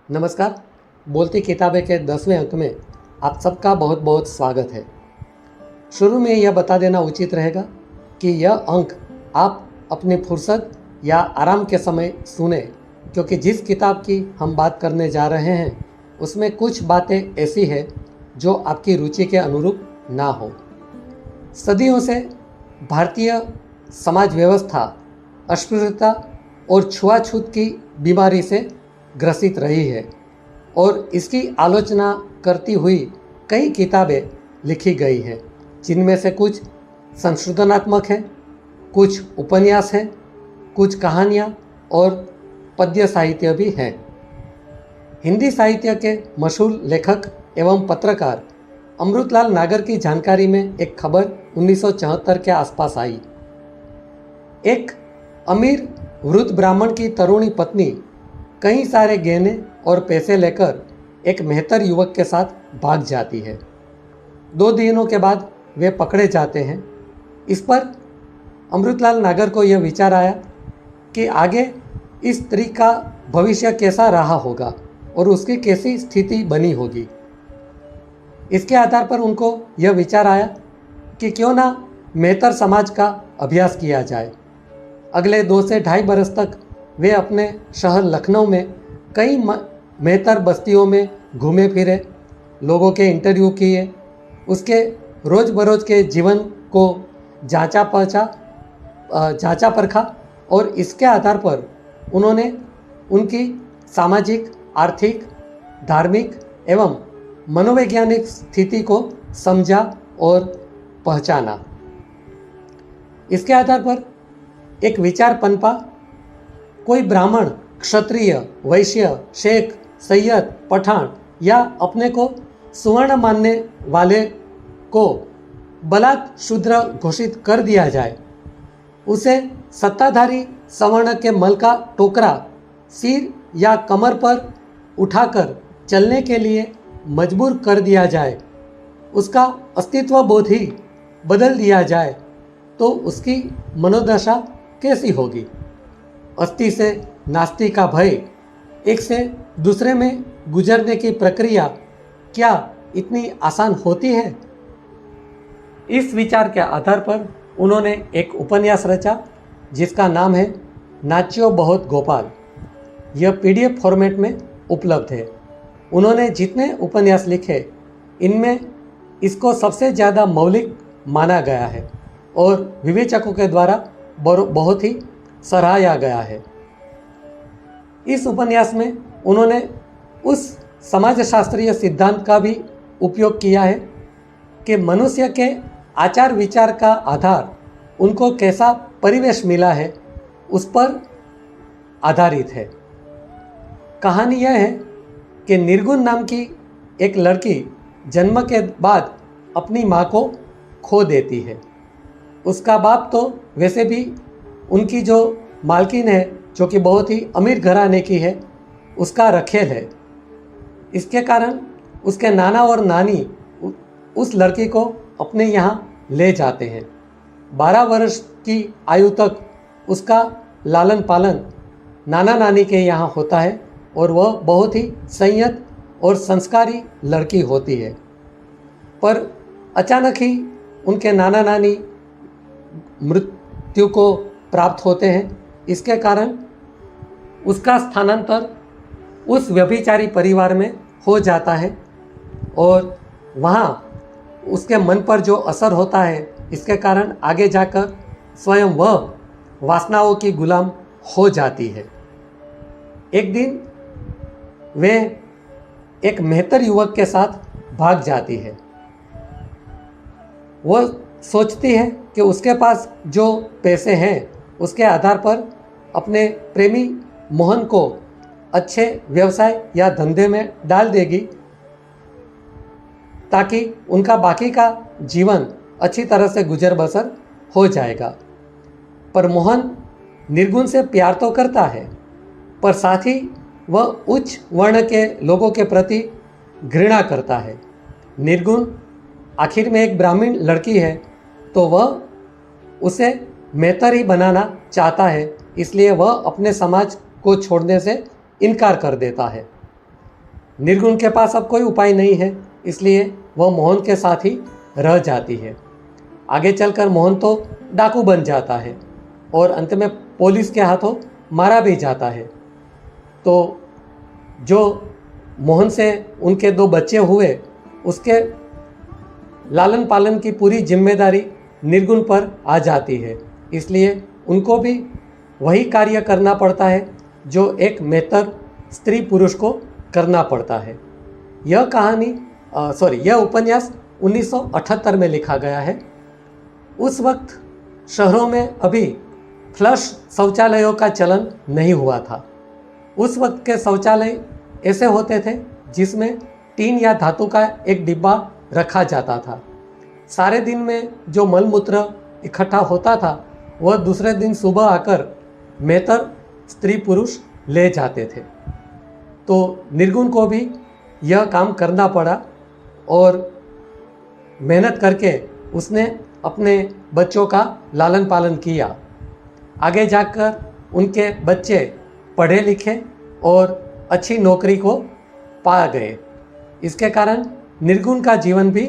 नमस्कार। बोलती किताबें के 10वें अंक में आप सबका बहुत बहुत स्वागत है। शुरू में यह बता देना उचित रहेगा कि यह अंक आप अपनी फुर्सत या आराम के समय सुने, क्योंकि जिस किताब की हम बात करने जा रहे हैं उसमें कुछ बातें ऐसी है जो आपकी रुचि के अनुरूप ना हो। सदियों से भारतीय समाज व्यवस्था अस्पृश्यता और छुआछूत की बीमारी से ग्रसित रही है और इसकी आलोचना करती हुई कई किताबें लिखी गई हैं, जिनमें से कुछ संशोधनात्मक है, कुछ उपन्यास हैं, कुछ कहानियाँ और पद्य साहित्य भी हैं। हिंदी साहित्य के मशहूर लेखक एवं पत्रकार अमृतलाल नागर की जानकारी में एक खबर 1974 के आसपास आई। एक अमीर वृद्ध ब्राह्मण की तरुणी पत्नी कई सारे गहने और पैसे लेकर एक मेहतर युवक के साथ भाग जाती है। 2 दिनों के बाद वे पकड़े जाते हैं। इस पर अमृतलाल नागर को यह विचार आया कि आगे इस स्त्री का भविष्य कैसा रहा होगा और उसकी कैसी स्थिति बनी होगी। इसके आधार पर उनको यह विचार आया कि क्यों ना मेहतर समाज का अभ्यास किया जाए। अगले 2 से ढाई बरस तक वे अपने शहर लखनऊ में कई मेहतर बस्तियों में घूमे फिरे, लोगों के इंटरव्यू किए, उसके रोज़ बरोज़ के जीवन को जांचा परखा और इसके आधार पर उन्होंने उनकी सामाजिक, आर्थिक, धार्मिक एवं मनोवैज्ञानिक स्थिति को समझा और पहचाना। इसके आधार पर एक विचार पनपा। कोई ब्राह्मण, क्षत्रिय, वैश्य, शेख, सैयद, पठान या अपने को सुवर्ण मानने वाले को बलात् शूद्र घोषित कर दिया जाए, उसे सत्ताधारी सवर्ण के मल का टोकरा सिर या कमर पर उठाकर चलने के लिए मजबूर कर दिया जाए, उसका अस्तित्व बोध ही बदल दिया जाए, तो उसकी मनोदशा कैसी होगी। अस्थि से नास्ति का भय, एक से दूसरे में गुजरने की प्रक्रिया क्या इतनी आसान होती है। इस विचार के आधार पर उन्होंने एक उपन्यास रचा जिसका नाम है नाच्यो बहुत गोपाल। यह PDF फॉर्मेट में उपलब्ध है। उन्होंने जितने उपन्यास लिखे इनमें इसको सबसे ज़्यादा मौलिक माना गया है और विवेचकों के द्वारा बहुत ही सराहा गया है। इस उपन्यास में उन्होंने उस समाजशास्त्रीय सिद्धांत का भी उपयोग किया है कि मनुष्य के आचार विचार का आधार उनको कैसा परिवेश मिला है उस पर आधारित है। कहानी यह है कि निर्गुण नाम की एक लड़की जन्म के बाद अपनी माँ को खो देती है। उसका बाप तो वैसे भी उनकी जो मालकिन है, जो कि बहुत ही अमीर घराने की है, उसका रखेल है। इसके कारण उसके नाना और नानी उस लड़की को अपने यहाँ ले जाते हैं। 12 वर्ष की आयु तक उसका लालन पालन नाना नानी के यहाँ होता है और वह बहुत ही संयत और संस्कारी लड़की होती है। पर अचानक ही उनके नाना नानी मृत्यु को प्राप्त होते हैं। इसके कारण उसका स्थानांतर उस व्यभिचारी परिवार में हो जाता है और वहाँ उसके मन पर जो असर होता है, इसके कारण आगे जाकर स्वयं वह वासनाओं की गुलाम हो जाती है। एक दिन वे एक मेहतर युवक के साथ भाग जाती है। वह सोचती है कि उसके पास जो पैसे हैं उसके आधार पर अपने प्रेमी मोहन को अच्छे व्यवसाय या धंधे में डाल देगी ताकि उनका बाकी का जीवन अच्छी तरह से गुजर बसर हो जाएगा। पर मोहन निर्गुण से प्यार तो करता है, पर साथ ही वह उच्च वर्ण के लोगों के प्रति घृणा करता है। निर्गुण आखिर में एक ब्राह्मण लड़की है तो वह उसे मेहतर ही बनाना चाहता है, इसलिए वह अपने समाज को छोड़ने से इनकार कर देता है। निर्गुण के पास अब कोई उपाय नहीं है, इसलिए वह मोहन के साथ ही रह जाती है। आगे चलकर मोहन तो डाकू बन जाता है और अंत में पुलिस के हाथों मारा भी जाता है। तो जो मोहन से उनके 2 बच्चे हुए, उसके लालन पालन की पूरी जिम्मेदारी निर्गुण पर आ जाती है, इसलिए उनको भी वही कार्य करना पड़ता है जो एक मेहतर स्त्री पुरुष को करना पड़ता है। यह उपन्यास 1978 में लिखा गया है। उस वक्त शहरों में अभी फ्लश शौचालयों का चलन नहीं हुआ था। उस वक्त के शौचालय ऐसे होते थे जिसमें टीन या धातु का एक डिब्बा रखा जाता था। सारे दिन में जो मलमूत्र इकट्ठा होता था वह दूसरे दिन सुबह आकर मेहतर स्त्री पुरुष ले जाते थे। तो निर्गुण को भी यह काम करना पड़ा और मेहनत करके उसने अपने बच्चों का लालन पालन किया। आगे जाकर उनके बच्चे पढ़े लिखे और अच्छी नौकरी को पा गए। इसके कारण निर्गुण का जीवन भी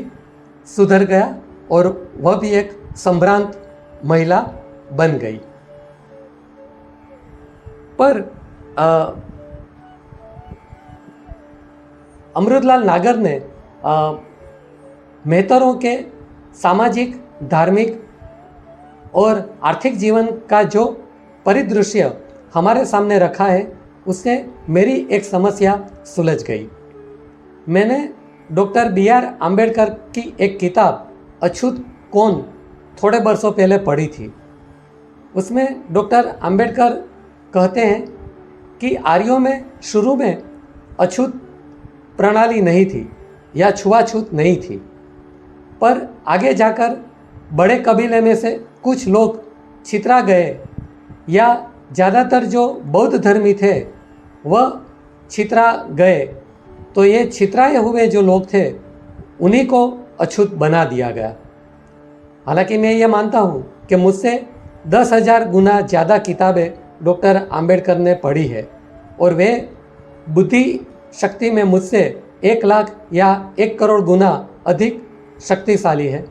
सुधर गया और वह भी एक संभ्रांत महिला बन गई। पर अमृतलाल नागर ने मेहतरों के सामाजिक, धार्मिक और आर्थिक जीवन का जो परिदृश्य हमारे सामने रखा है, उससे मेरी एक समस्या सुलझ गई। मैंने डॉक्टर BR आम्बेडकर की एक किताब अछूत कौन थोड़े वर्षों पहले पढ़ी थी। उसमें डॉक्टर आम्बेडकर कहते हैं कि आर्यों में शुरू में अछूत प्रणाली नहीं थी या छुआछूत नहीं थी, पर आगे जाकर बड़े कबीले में से कुछ लोग छितरा गए या ज़्यादातर जो बौद्ध धर्मी थे वह छितरा गए, तो ये छितराए हुए जो लोग थे उन्हीं को अछूत बना दिया गया। हालांकि मैं ये मानता हूँ कि मुझसे 10,000 गुना ज़्यादा किताबें डॉक्टर आम्बेडकर ने पढ़ी है और वे बुद्धि शक्ति में मुझसे 1 लाख या 1 करोड़ गुना अधिक शक्तिशाली है,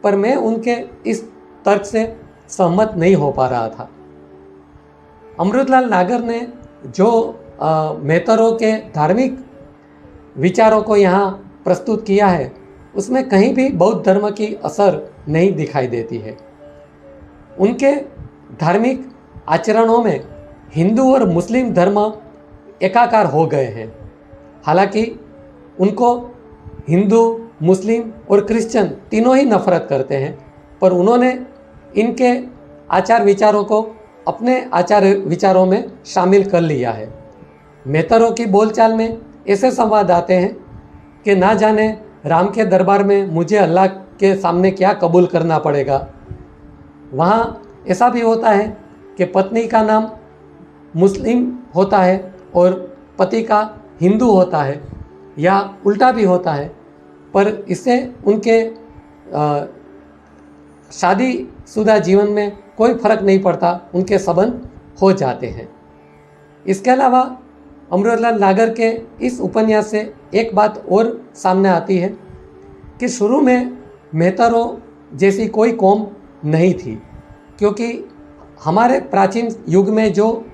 पर मैं उनके इस तर्क से सहमत नहीं हो पा रहा था। अमृतलाल नागर ने जो मेहतरों के धार्मिक विचारों को यहाँ प्रस्तुत किया है, उसमें कहीं भी बौद्ध धर्म की असर नहीं दिखाई देती है। उनके धार्मिक आचरणों में हिंदू और मुस्लिम धर्म एकाकार हो गए हैं। हालांकि उनको हिंदू, मुस्लिम और क्रिश्चियन तीनों ही नफरत करते हैं, पर उन्होंने इनके आचार विचारों को अपने आचार विचारों में शामिल कर लिया है। मेहतरों की बोलचाल में ऐसे संवाद आते हैं कि ना जाने राम के दरबार में मुझे अल्लाह के सामने क्या कबूल करना पड़ेगा। वहाँ ऐसा भी होता है कि पत्नी का नाम मुस्लिम होता है और पति का हिंदू होता है, या उल्टा भी होता है, पर इससे उनके शादीशुदा जीवन में कोई फर्क नहीं पड़ता, उनके संबंध हो जाते हैं। इसके अलावा अमृतलाल नागर के इस उपन्यास से एक बात और सामने आती है कि शुरू में मेहतरों जैसी कोई कौम नहीं थी, क्योंकि हमारे प्राचीन युग में जो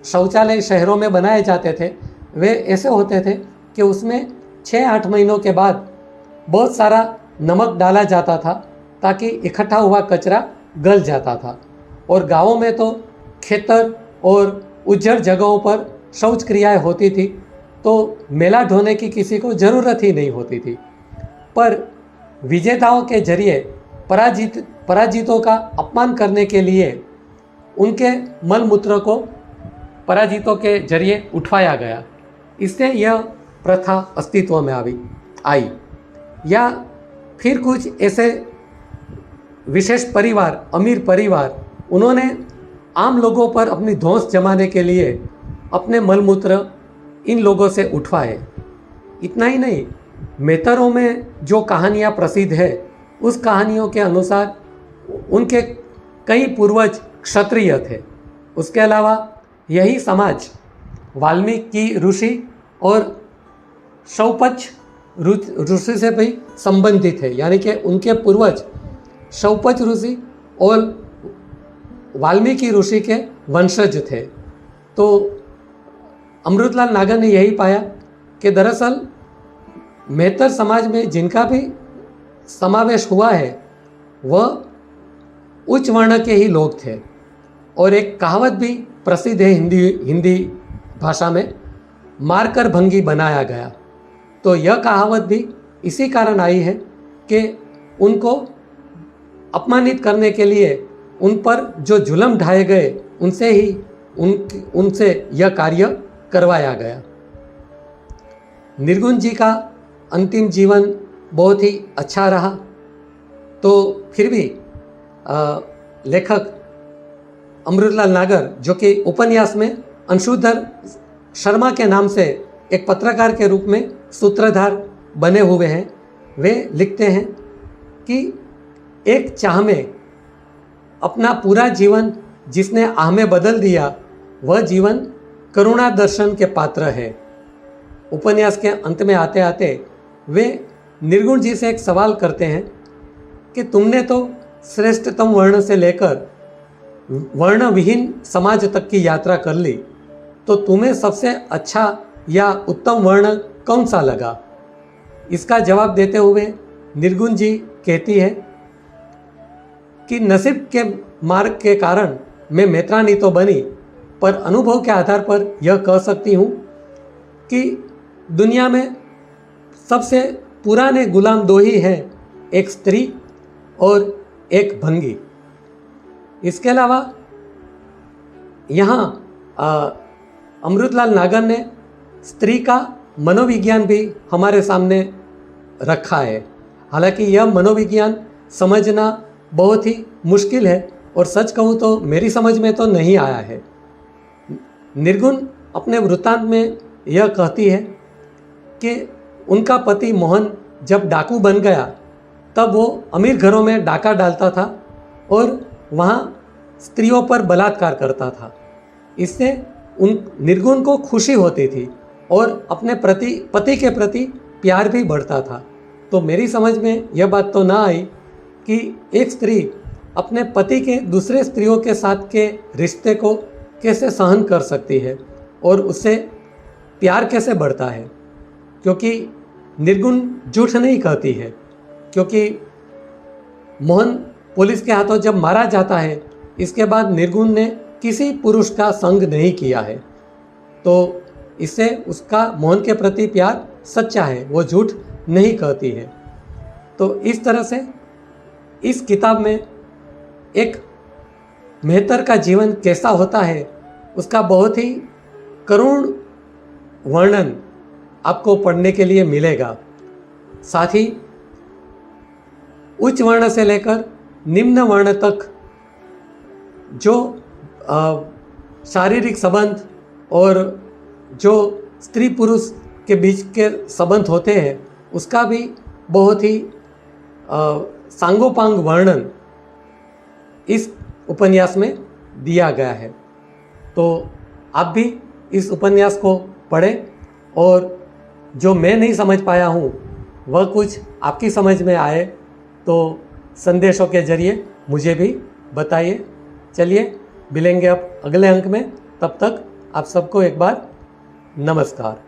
शौचालय शहरों में बनाए जाते थे वे ऐसे होते थे कि उसमें 6-8 महीनों के बाद बहुत सारा नमक डाला जाता था ताकि इकट्ठा हुआ कचरा गल जाता था। और गाँवों में तो खेतर और उज्जड़ जगहों पर शौच क्रियाएँ होती थी, तो मेला ढोने की किसी को ज़रूरत ही नहीं होती थी। पर विजेताओं के जरिए पराजितों का अपमान करने के लिए उनके मलमूत्र को पराजितों के जरिए उठवाया गया। इससे यह प्रथा अस्तित्व में आई। या फिर कुछ ऐसे विशेष परिवार, अमीर परिवार, उन्होंने आम लोगों पर अपनी धौंस जमाने के लिए अपने मलमूत्र इन लोगों से उठवाए। इतना ही नहीं, मेहतरों में जो कहानियाँ प्रसिद्ध है उस कहानियों के अनुसार उनके कई पूर्वज क्षत्रिय थे। उसके अलावा यही समाज वाल्मीकि ऋषि और शौपच ऋषि से भी संबंधित है, यानी कि उनके पूर्वज शौपच ऋषि और वाल्मीकि ऋषि के वंशज थे। तो अमृतलाल नागर ने यही पाया कि दरअसल मेहतर समाज में जिनका भी समावेश हुआ है वह उच्च वर्ण के ही लोग थे। और एक कहावत भी प्रसिद्ध है हिंदी भाषा में, मारकर भंगी बनाया गया। तो यह कहावत भी इसी कारण आई है कि उनको अपमानित करने के लिए उन पर जो जुल्म ढाए गए उनसे यह कार्य करवाया गया। निर्गुण जी का अंतिम जीवन बहुत ही अच्छा रहा। तो फिर भी लेखक अमृतलाल नागर, जो कि उपन्यास में अंशुधर शर्मा के नाम से एक पत्रकार के रूप में सूत्रधार बने हुए हैं, वे लिखते हैं कि एक चाह में अपना पूरा जीवन जिसने आह में बदल दिया वह जीवन करुणा दर्शन के पात्र है। उपन्यास के अंत में आते आते वे निर्गुण जी से एक सवाल करते हैं कि तुमने तो श्रेष्ठतम वर्ण से लेकर वर्ण विहीन समाज तक की यात्रा कर ली, तो तुम्हें सबसे अच्छा या उत्तम वर्ण कौन सा लगा? इसका जवाब देते हुए निर्गुण जी कहती है कि नसीब के मार्ग के कारण मैं मैत्रानी तो बनी, पर अनुभव के आधार पर यह कह सकती हूँ कि दुनिया में सबसे पुराने गुलाम दो ही हैं, एक स्त्री और एक भंगी। इसके अलावा यहाँ अमृतलाल नागर ने स्त्री का मनोविज्ञान भी हमारे सामने रखा है। हालांकि यह मनोविज्ञान समझना बहुत ही मुश्किल है और सच कहूँ तो मेरी समझ में तो नहीं आया है। निर्गुण अपने वृत्तांत में यह कहती है कि उनका पति मोहन जब डाकू बन गया तब वो अमीर घरों में डाका डालता था और वहाँ स्त्रियों पर बलात्कार करता था। इससे उन निर्गुण को खुशी होती थी और अपने पति के प्रति प्यार भी बढ़ता था। तो मेरी समझ में यह बात तो ना आई कि एक स्त्री अपने पति के दूसरे स्त्रियों के साथ के रिश्ते को कैसे सहन कर सकती है और उससे प्यार कैसे बढ़ता है, क्योंकि निर्गुण झूठ नहीं कहती है। क्योंकि मोहन पुलिस के हाथों जब मारा जाता है, इसके बाद निर्गुण ने किसी पुरुष का संग नहीं किया है, तो इससे उसका मोहन के प्रति प्यार सच्चा है, वो झूठ नहीं कहती है। तो इस तरह से इस किताब में एक मेहतर का जीवन कैसा होता है उसका बहुत ही करुण वर्णन आपको पढ़ने के लिए मिलेगा। साथ ही उच्च वर्ण से लेकर निम्न वर्ण तक जो शारीरिक संबंध और जो स्त्री पुरुष के बीच के संबंध होते हैं उसका भी बहुत ही सांगोपांग वर्णन इस उपन्यास में दिया गया है। तो आप भी इस उपन्यास को पढ़ें और जो मैं नहीं समझ पाया हूँ वह कुछ आपकी समझ में आए तो संदेशों के जरिए मुझे भी बताइए। चलिए मिलेंगे अब अगले अंक में, तब तक आप सबको एक बार नमस्कार।